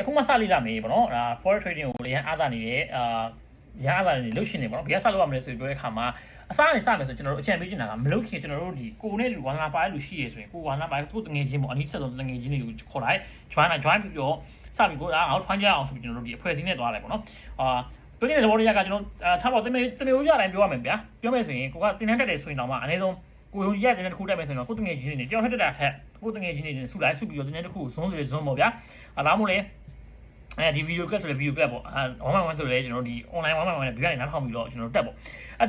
အခုမှစလိုက်လာမေးပေါ့နော်ဒါ forex trading ကိုလည်းအားသာနေတယ်ရအားသာနေလို့ရှိနေပေါ့နော်ဘယ်ကစလုပ်ရမလဲဆိုပြီးပြောတဲ့အခါမှာအစားနေစမယ်ဆိုကျွန်တော်တို့အချံပေးချင်တာကမလုပ်ခင်ကျွန်တော်တို့ဒီကိုနဲ့လူဝါလာပါလူရှိရဆိုရင်ကိုဝါလာပါကိုတငယ်ချင်းပေါ့အနည်းဆက်ဆုံးတငယ်ချင်းတွေကိုခေါ်လိုက် join ပြီးတော့စပြီးကိုငါတို့ထွန်းကြအောင်ဆိုပြီးကျွန်တော်တို့ဒီအဖွဲ့အစည်းနဲ့သွားလိုက်ပေါ့နော်ပြောနေတဲ့သဘောတရားကကျွန်တော်ထားပါတမေဦးရတိုင်းပြောရမယ်ဗျာပြောမယ်ဆိုရင်ကိုကတင်တန်းတက်တယ်ဆိုရင်တော့မှအနည်းဆုံးကိုရုံကြီးရတဲ့တစ်ခုတက်မယ်ဆိုရင်တော့ကိုတငယ်ချင်းတွေတယောက်ထက်တက်တာထက်ကိုတငယ်ချင်းတွေစုလိုက်စုပြီးတော့တင်တန်းတစ်ခုဇွန်းဆိုဇွန်းပေါ့ဗျာဒါမှမဟုတ်လေဒီ video class ဆိုတဲ့ video class ပေါ့1 ဆိုလဲကျွန်တော်တို့ဒီ online 1 နဲ့ဗီဒီယိုကနေနားထောင်ပြီးတော့ကျွန်တော်တို့တက်ပေါ့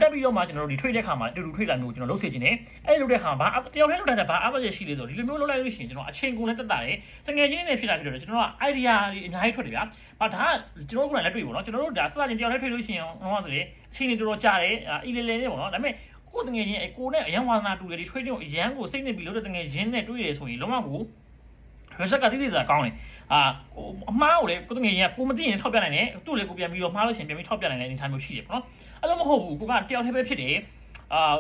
တက်ပြီးတော့မှကျွန်တော်တို့ဒီ trade တဲ့ခါမှာတူတူ trade လာမျိုးကျွန်တော်လုပ်စေချင်တယ်အဲ့လိုတဲ့ခါမှာတယောက်တည်းလုပ်တဲ့ဘာ average ရှိလဲဆိုဒီလိုမျိုးလုပ်လိုက်လို့ရှိရင်ကျွန်တော်အချိန်ကုန်နဲ့တက်တာတယ်တကယ်ချင်းနဲ့ဖြစ်လာပြီးတော့ကျွန်တော်က idea တွေအများကြီးထွက်တယ်ဗျာဒါကကျွန်တော်တို့ကလည်းလက်တွေ့ပေါ့နော်ကျွန်တော်တို့ဒါစစချင်းတယောက်တည်း trade လို့ရှိရင်ဟောဆိုလေအချိန်တွေတော်တော်ကြာတယ်လေနဲ့ပေါ့နော်ဒါပေမဲ့ကိုတကယ်ချင်းကိုနဲ့အရန်ဝါသနာတူတယ်ဒီ trading ကိုအရန်ကိုစိတ်နဲ့ပြီးလို့တဲ့တကယ်ချင်းနဲ့တွေ့ရဆိုရင်လုံးဝကို research ကတိတိကျကျကောင်းတယ်အမှားကိုလေကိုတငယ်ကြီးကကိုမသိရင်ထောက်ပြနိုင်တယ်သူ့လေကိုပြန်ပြီးတော့မှားလို့ရှင်ပြန်ပြီးထောက်ပြနိုင်တဲ့အနေအထားမျိုးရှိတယ်ပေါ့နော်အဲ့လိုမဟုတ်ဘူးကိုကတယောက်တည်းပဲဖြစ်တယ်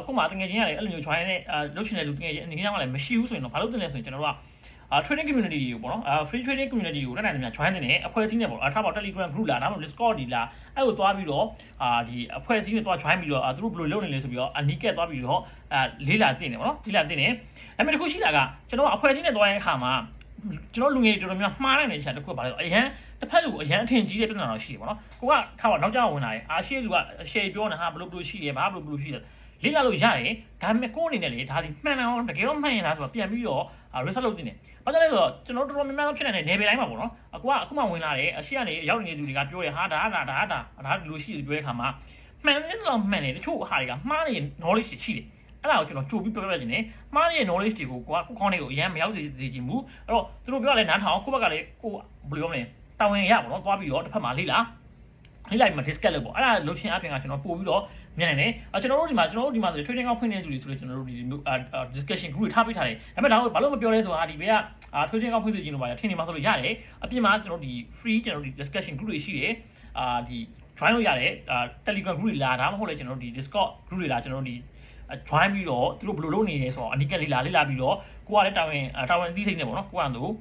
ကိုမှတငယ်ချင်းကလည်းအဲ့လိုမျိုး join နဲ့လုပ်ရှင်တဲ့လူတငယ်ချင်းအနေနဲ့ကလည်းမရှိဘူးဆိုရင်တော့ဘာလို့တင်လဲဆိုရင်ကျွန်တော်တို့ကtrading community ကိုပေါ့နော် free trading community ကိုတက်နိုင်တယ်များ join နေတယ်အဖွဲ့အစည်းနဲ့ပေါ့ထားပါ Telegram group လာနောက် Discord ဒီလာအဲ့ကိုသွားပြီးတော့ဒီအဖွဲ့အစည်းနဲ့သွား join ပြီးတော့သူတို့ဘယ်လိုလုပ်နေလဲဆိုပြီးတော့အနီးကပ်သွားပြီးတော့လေးလာတင်တယ်ပေါ့နော်လေးလာတင်တယ်အဲ့မဲ့တခုရှိတာကကျွန်တော်ကအဖွဲ့အစည်းနဲ့သွားတဲ့အခါမှာကျွန်တော်လူငယ်တွေတော်တော်များမှားနိုင်တဲ့အချက်တစ်ခုကဘာလဲအရန်တစ်ဖက်လူအရန်အထင်ကြီးတဲ့ပြဿနာတော့ရှိတယ်ပေါ့နော်ကိုကထားပါနောက်ကျဝင်လာတယ်ရှေ့လူကရှယ်ပြောနေတာဟာဘလို့ရှိတယ်ဘာဘလို့ရှိတယ်လေ့လာလို့ရတယ်ဒါပေမဲ့ကိုအနေနဲ့လေဒါဒီမှန်တယ်အောင်တကယ်တော့မှန်ရင်လားဆိုတော့ပြန်ပြီးတော့ research လုပ်တင်တယ်ဘာကြောင့်လဲဆိုတော့ကျွန်တော်တော်တော်များများဖြစ်နေတဲ့ level တိုင်းမှာပေါ့နော်အခုမှဝင်လာတယ်အရှိကနေရောက်နေတဲ့လူတွေကပြောတယ်ဟာဒါဒီလိုရှိတယ်ပြောတဲ့အခါမှာမှန်တယ်တော့မှန်တယ်တချို့ဟာတွေကမှားနေ knowledge ရှိတယ်အဲ့ဒါကိုကျွန်တော်ကြိုပြီးပြောပြခြင်းနဲ့မှားတဲ့ knowledge တွေကိုကိုခေါင်းလေးကိုအရင်မရောက်စေချင်ဘူးအဲ့တော့သူတို့ပြောလဲနားထောင်ကိုဘက်ကလည်းကိုဘယ်လိုပြောမလဲတာဝန်ရပါတော့သွားပြီးတော့တစ်ဖက်မှာလေ့လာပြီးမှ discuss လုပ်ပေါ့အဲ့ဒါလုပ်ချင်းအပြင်ကကျွန်တော်ပို့ပြီးတော့မြင်နိုင်တယ်ကျွန်တော်တို့ဒီမှာဆို trading ကောက်ဖွင့်နေတဲ့သူတွေဆိုလို့ကျွန်တော်တို့ဒီ discussion group တွေထားပေးထားတယ်ဒါပေမဲ့ဒါကိုဘာလို့မပြောလဲဆိုတာဒီဘေးကtrading ကောက်ဖွင့်နေခြင်းလို့ပါထင်နေမှာဆိုလို့ရတယ်အပြင်မှာကျွန်တော်ဒီ free ကျွန်တော်ဒီ discussion group တွေရှိတယ်ဒီ join လို့ရတယ်Telegram group တွေလာဒါမှမဟုတ်လေကျွန်တော်တို့ဒီ Discord group တွေလာကျွန်တော်တို့ဒီjoin ပြီးတော့သူတို့ဘယ်လိုလုပ်နေလဲဆိုတော့အနီးကပ်လေးလာပြီးတော့ကိုကလည်းတာဝန်အသိစိတ်နဲ့ပေါ့နော်ကိုကတော့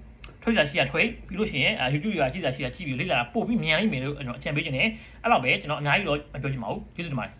ထွေးစာရှိရထွေးပြီးလို့ရှိရင် YouTube ရကြည့်စာရှိရကြည့်ပြီးလေးလာပို့ပြီးမြန်လိမ့်မယ်လို့ကျွန်တော်အကြံပေးခြင်းနဲ့အဲ့တော့ပဲကျွန်တော်အများကြီးတော့မပြောချင်ပါဘူးကျေးဇူးတင်ပါတယ်